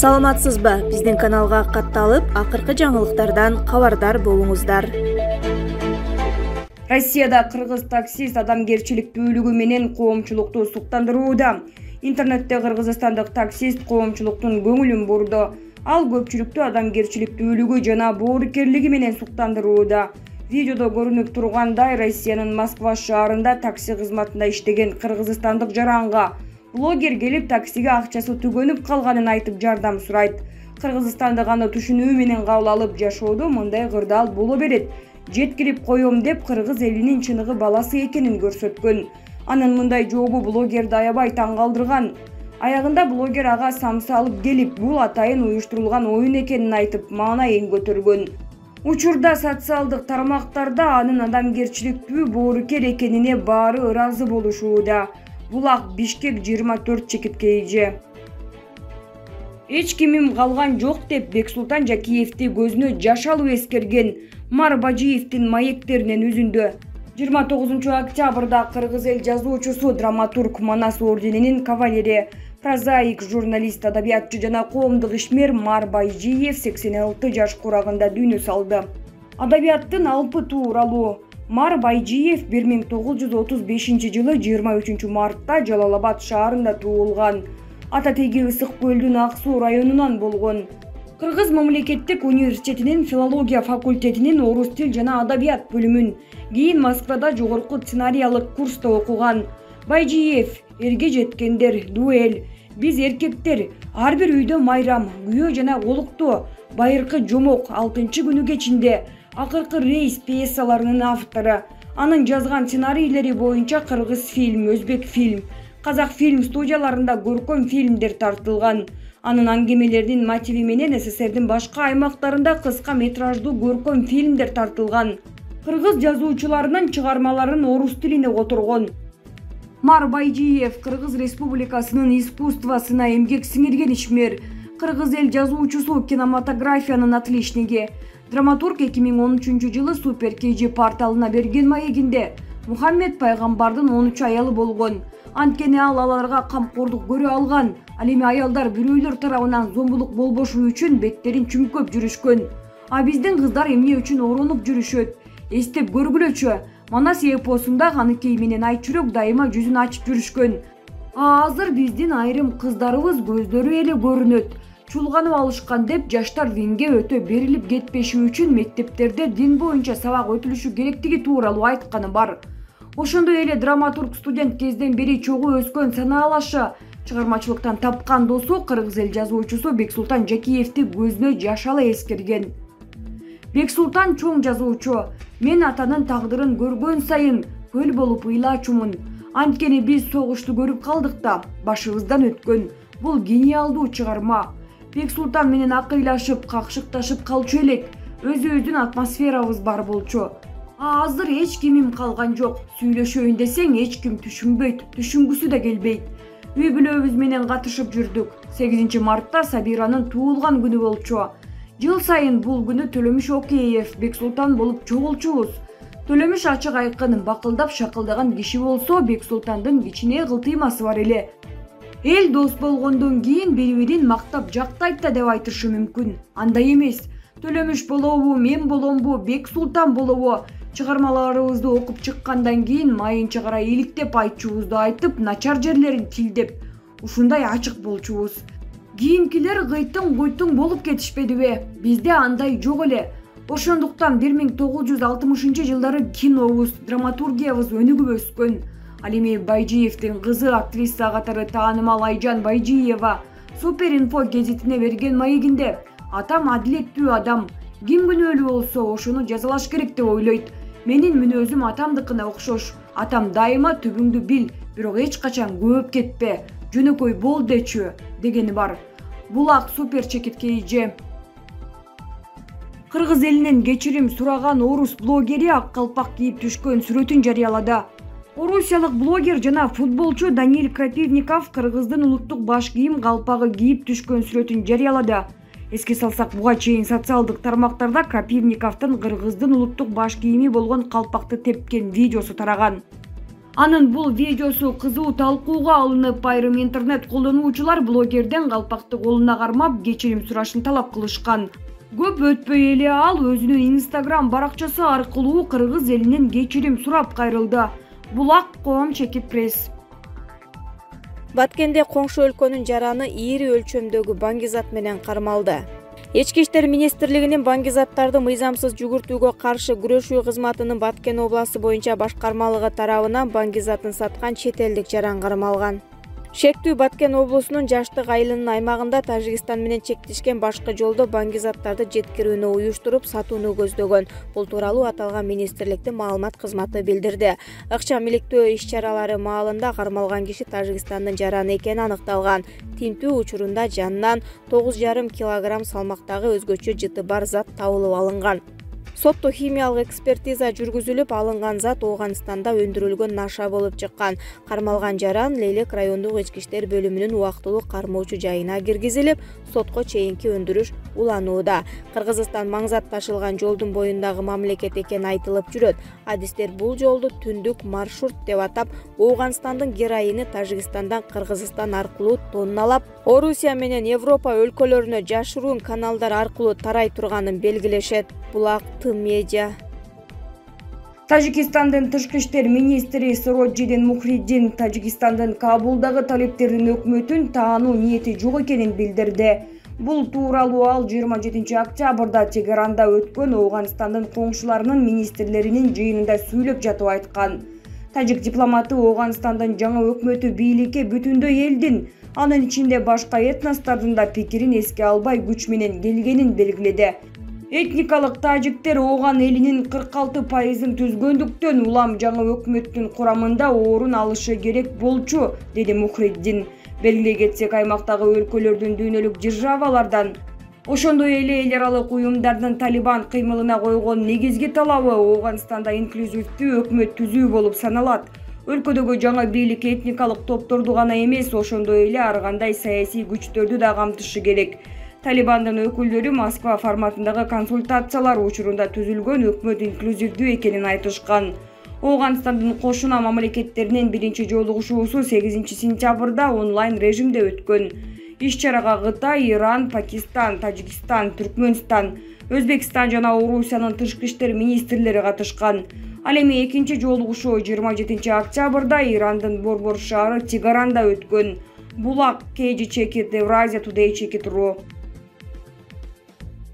Саламатсызбы? Биздин каналга катталып, акыркы жаңылыктардан кабардар болуңуздар. Россияда кыргыз таксист адамгерчиликтүүлүгү менен коомчулукту суктандырууда. Интернетте кыргызстандык таксист коомчулуктун көңүлүн бурду. Ал көпчүлүктү адамгерчиликтүүлүгү жана боорукерлиги менен суктандырууда. Видеодо көрүнүп тургандай, Россиянын Москва шаарында такси кызматында иштеген кыргызстандык жаранга блогер келип таксиге акчасы түгөнүп калганын айтып жардам сурайт. Кыргызстандык аны түшүнүү менен кабыл алып, жашоодо мындай кырдаал боло берет. Жеткирип коем деп кыргыз элинин чыныгы баласы экенин көрсөткөн. Анын мындай жообу блогерди аябай таң калтырган. Аягында блогер ага самсы алып келип, бул атайын уюштурулган оюн экенин айтып, маанайын көтөргөн. Учурда социалдык тармактарда анын адамгерчиликтүү боорукер экенине баары ыраазы болушууда. Булак, Бишкек 24 чекит KG. Эч кимим калган жок деп Бексултан Жакиевди көзүнө жаш алып эскерген Марбажиевдин маектеринин үзүндө 29 октябрда кыргыз эл жазуучусу, драматург, Манас орденинин кавалери, прозаик, журналист, адабиятчы жана коомдук ишмер Марбажиев 86 жаш курагында дүйнө салды. Адабияттын алпы тууралуу Марбайжиев 1935 жылы 23 мартта Жалалабад шаарында туулган. Ата теги Ысык көлдүн Ак Суу районунан болгон. Кыргыз мамлекеттик университетинин филология факультетинин орус тил жана адабият бөлүмүн, кийин Москвада жогорку сценариялык курста окуган. Байжиев эрге жеткендер, дуэль, биз эркектер, ар бир үйдө майрам, күйөө жана олуктоо, байыркы жомок, 6-күнү кечинде, акыркы рейс пьесаларынын автору. Анын жазган сценарийлери боюнча кыргыз фильм, өзбек фильм, казак фильм студияларында көркөм фильмдер тартылган. Анын аңгемелеринин мотиви менен СССРдин башка аймактарында кыска метраждуу көркөм фильмдер тартылган. Кыргыз жазуучуларынын чыгармаларын орус тилине которгон. Марбайжиев Кыргыз Республикасынын искусствосуна эмгек сиңирген ишмер, кыргыз эл жазуучусу, кинематографиянын отличниги. Драматург 2013 жылы Супер KG порталына берген маегинде Мухаммед пайгамбардын 13 аялы болгон. Анткени ал аларга камкордук көрө алган. Ал эми аялдар бирөөлөр тарабынан зомбулук болбошу үчүн беттерин чүмкөп жүрүшкөн. А биздин кыздар эмне үчүн оронуп жүрүшөт? Эстеп көргүлөчү. Манас эпосунда аныкей менен Айчүрөк дайыма жүзүн ачып жүрүшкөн. Азыр биздин айрым кыздарыбыз көздөрү эле көрүнөт. Чулганып алышкан деп жаштар динге өтө берилип кетпеши үчүн мектептерде дин боюнча сабак өтүлүшү керектиги тууралуу айтканы бар. Ошондой эле драматург студент кезден бери чогуу өскөн санаалашы чыгармачылыктан тапкан досу, кыргыз эл жазуучусу Бексултан Жакиевди көзүнө жаш ала эскерген. Бексултан чоң жазуучу: "Мен атанын тагдырын көргөн сайын көл болуп ыйлаачумун. Анткени биз согушту көрүп калдык да, башыбыздан өткөн. Бул гениалдуу чыгарма. Бексултан менен акыйлашып, какшыкташып калчу элек. Өзүбүздүн атмосферабыз бар болчу. Азыр эч кимим калган жок. Сүйлөшөйүн десең эч ким түшүнбөйт, түшүнгүсү да келбейт. Үй бүлөбүз менен катышып жүрдүк. 8 мартта Сабиранын туулган күнү болчу. Жыл сайын бул күнү Төлөмүш Океев, Бексултан болуп чогулчубуз. Төлөмүш ачык айкын, бакылдап шакылдаган киши болсо, Бексултандын кичине кылтыймасы бар эле. Эл дос болгондон кийин бири-бирин мактап жактайт да деп айтышы мүмкүн. Андай эмес. Төлөмүш болобу, мен боломбу, Бексултан болобу, чыгармаларыбызды окуп чыккандан кийин майынча карай иликтеп айтчубузду айтып, начар жерлерин тилдеп, ушундай ачык болчубуз. Кийинкилер гыйтың-гуйтың болуп кетишпедиби? Бизде андай жок эле. Ошондуктан 1960 жылдары кинобуз, драматургиябыз өнүгүп өскөн. Ал эми Байжиевдин кызы, актриса катары таанымал Айжан Байжиева Суперинфо гезитине берген маегинде: "Атам адилеттүү адам. Ким күнөөлүү болсо, ошону жазалаш керек деп ойлойт. Менин мүнөзүм атамдыкына окшош. Атам дайыма түбүңдү бил, бирок эч качан көп кетпе, жөнөкөй бол дечү" дегени бар. Булак, Супер чекит KG. Кыргыз элинен кечирим сураган орус блогери ак калпак кийип түшкөн сүрөтүн жарыялады. Орусиялык блогер жана футболчу Даниил Крапивников кыргыздын улуттук баш кийим калпагы кийип түшкөн сүрөтүн жарыялады. Эске салсак, буга чейин социалдык тармактарда Крапивниковдун кыргыздын улуттук баш кийими болгон калпакты тепкен видеосу тараган. Анын бул видеосу кызуу талкууга алынып, айрым интернет колдонуучулар блогерден калпакты колуна кармап кечирим сурашын талап кылышкан. Көп өтпөй эле ал өзүнүн Instagram баракчасы аркылуу кыргыз элинен кечирим сурап кайрылды. Булак коом чекит пресс. Баткенде коңшу өлкөнүн жараны ийри өлчөмдөгү баңгизат менен кармалды. Ички иштер министрлигинин баңгизаттарды мыйзамсыз жүгүртүүгө каршы күрөшүү кызматынын Баткен областы боюнча башкармалыгы тарабынан баңгизатын саткан чет элдик жаран кармалган. Шектүү Баткен облусунун Жаштык айылынын аймагында Тажикстан менен чектешкен башкы жолдо баңгизаттарды жеткирүүнү уюштуруп сатууну көздөгөн. Бул тууралуу аталган министрликтин маалымат кызматы билдирди. Ыкчам иликтөө иш-чаралары маалында кармалган киши Тажикстандын жараны экени аныкталган. Тинтүү учурунда жанынан 9,5 килограмм салмактагы өзгөчө жыты бар зат табылып алынган. Сотто химиялык экспертиза жүргүзүлүп, алынган зат Ооганстанда өндүрүлгөн наша болуп чыккан. Кармалган жаран Лейлек райондук ички иштер бөлүмүнүн убактылуу кармоочу жайына киргизилип, сотко чейинки өндүрүш уланууда. Кыргызстан маңзат ташылган жолдун боюндагы мамлекет экени айтылып жүрөт. Адистер бул жолду түндүк маршрут деп атап, Ооганстандын героини Тажикстандан Кыргызстан аркылуу тонналап, Орусия менен Европа өлкөлөрүнө жашыруун каналдар аркылуу тарай турганын белгилешет. Булак медиа. Тажикстандын тышкы иштер министри Сироджидин Мухриддин Тажикстандын Кабулдагы талептердин өкмөтүн таануу ниети жок экенин билдирди. Бул тууралуу ал 27 октябрда Тегеранда өткөн Ооганстандын коңшуларынын министрлеринин жыйынында сүйлөп жатып айткан. Тажик дипломаты Ооганстандын жаңы өкмөтү бийликке бүтүндөй элдин, анын ичинде башка этностордун да пикирин эске албай күч менен келгенин белгиледи. Этникалык тажиктер Ооган элинин 46%-ын түзгөндүктөн улам жаңы өкмөттүн курамында орун алышы керек болчу, деди Мухриддин. Белгилей кетсек, аймактагы өлкөлөрдүн дүйнөлүк державалардан, ошондой эле эл аралык уюмдардын Талибан кыймылына койгон негизги талабы Ооганстанда инклюзивдүү өкмөт түзүү болуп саналат. Өлкөдөгү жаңы бийлик этникалык топторду гана эмес, ошондой эле ар кандай саясий күчтөрдү да камтышы керек. Талибандын өкүлдөрү Москва форматындагы консультациялар учурунда түзүлгөн өкмөт инклюзивдүү экенин айтышкан. Ооганстандын кошуна мамлекеттеринин биринчи жолугушуусу 8 сентябрда онлайн режимде өткөн. Иш-чарага Кытай, Иран, Пакистан, Тажикстан, Түркмөнстан, Өзбекстан жана Орусиянын тышкы иштер министрлери катышкан. Ал эми экинчи жолугушуу 27 октябрда Ирандын Борбор шаары Тегеранда өткөн. Булак KG чекит, Евразия Today чекит.ру.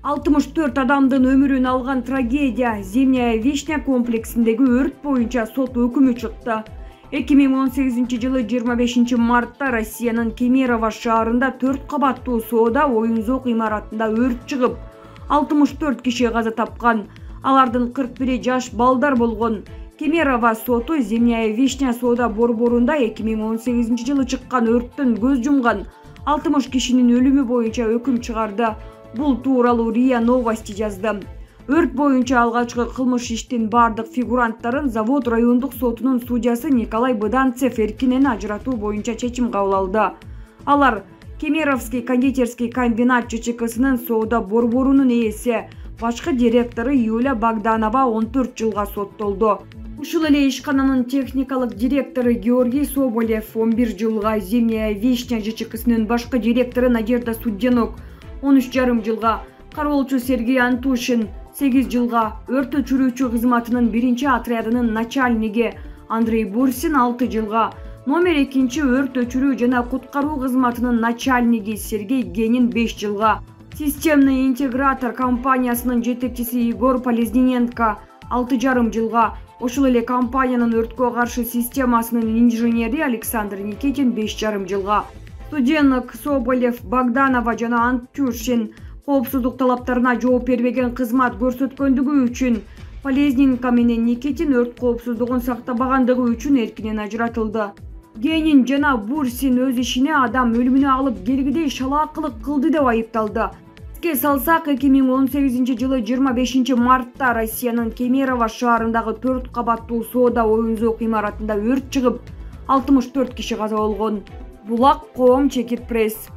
64 адамдын өмүрүн алган трагедия Зимняя Вишня комплексиндеги өрт боюнча сот өкүмү чыкты. 2018 жылы 25 мартта Россиянын Кемерово шаарында 4 кабаттуу соода оюн-зоок имаратында өрт чыгып, 64 киши каза тапкан. Алардын 41 жаш балдар болгон. Кемерово соту Зимняя Вишня соода борборунда 2018 жылы чыккан өрттөн көз жумган 60 кишинин өлүмү боюнча өкүм чыгарды. Бул тууралуу РИА Новости жазды. Өрт боюнча алгачкы кылмыш иштин бардык фигуранттарын Завод райондук сотунун судьясы Николай Быданцев эркинен ажыратуу боюнча чечим кабыл алды. Алар Кемеровский кондитерский комбинат ЖЧКсынын соода борборунун ээси, башкы директору Юлия Богданова 14 жылга соттолду. Ушул эле ишкананын техникалык директору Георгий Соболев 11 жылга, Зимняя Вишня ЖЧКсынын башкы директору Надежда Суденок 13,5 жылга, кароолчу Сергей Антушин 8 жылга, өрт өчүрүүчү кызматынын 1-отрядынын начальниги Андрей Бурсин 6 жылга, номер 2 өрт өчүрүү жана куткаруу кызматынын начальниги Сергей Генин 5 жылга, системный интегратор компаниясынын жетекчиси Егор Полезненко 6,5 жылга, ошол эле компаниянын өрткө каршы системасынын инженери Александр Никитин 5,5 жылга. Студенок, Соболев, Богданова жана Антюшин коопсуздук талаптарына жооп бербеген кызмат көрсөткөндүгү үчүн, Полезненко менен Никитин өрт коопсуздугун сактабагандыгы үчүн эркинен ажыратылды. Генин жана Бурсин өз ишине адам өлүмүнө алып келгидей шалаакылык кылды деп айыпталды. Эске салсак, 2018 жылы 25 мартта Россиянын Кемерово шаарындагы 4 кабаттуу соода оюн-зоок имаратында өрт чыгып, 64 киши каза болгон. Булак коом чекит пресс.